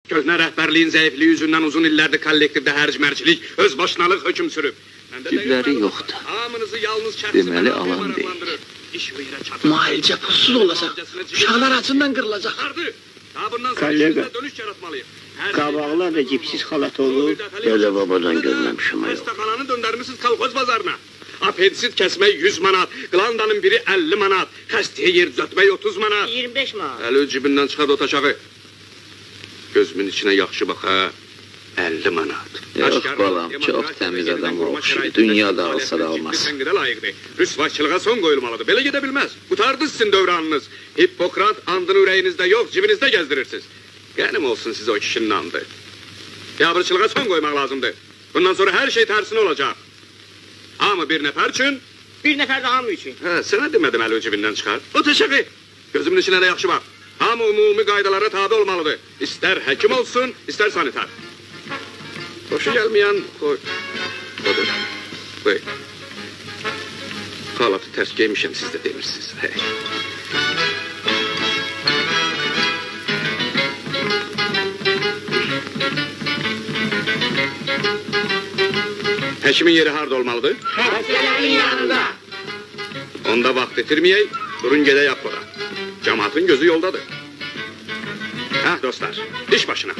Köhnə rəhbərliyin zəifliyi yüzündən uzun illərdir kollektivdə hərc-mərcilik, özbaşınalıq hökm sürüb. Cibləri yoxdur. Deməli alan deyil. Mailcə pulsuz olasa, uşaqlar açından qırılacaq. Kollega, qabaqlar da cipsiz xalat olur. Belə babadan görməmişim ayol. Xəstəxananı döndərmişsiniz kolxoz bazarına. Apendisit kəsmək 100 manat, qlandanın biri 50 manat, xəstəyə yer düzəltmək 30 manat. 25 manat. Əli cibindən çıxar o taşağı. Gözümün içinə yaxşı bax, hə? 50 manat. Yox balam, çox təmiz adam oxşuyur. Dünya dağılsa da olmaz. Rüsvaçılığa son qoyulmalıdır. Belə gedə bilməz. Qutardı sizin dövranınız. Hippokrat andını ürəyinizdə yox, cibinizdə gəzdirirsiniz. Qənim olsun siz o kişinin andı. Yavrıçılığa son qoymaq lazımdır. Bundan sonra hər şey tərsine olacaq. Hamı bir nəfər üçün. Bir nəfər də hamı üçün. Hə, sənə demədim əli cibindən çıxar. O təşəqi. Gözümün içinə də yaxşı bax. Hamı ümumi qaydalara tabi olmalıdır. İstər həkim olsun, istər sanitar. Hoşu gəlməyən qoy. Odur. Qoy. Halatı tərs geymişəm, siz də demirsiniz. Hey. Həkimin yeri harda olmalıdır? Xəstələrin yanında. Onda vaxt itirməyək, durun gedək apora. Cəmaatın gözü yoldadır. Hə dostlar, iş başına.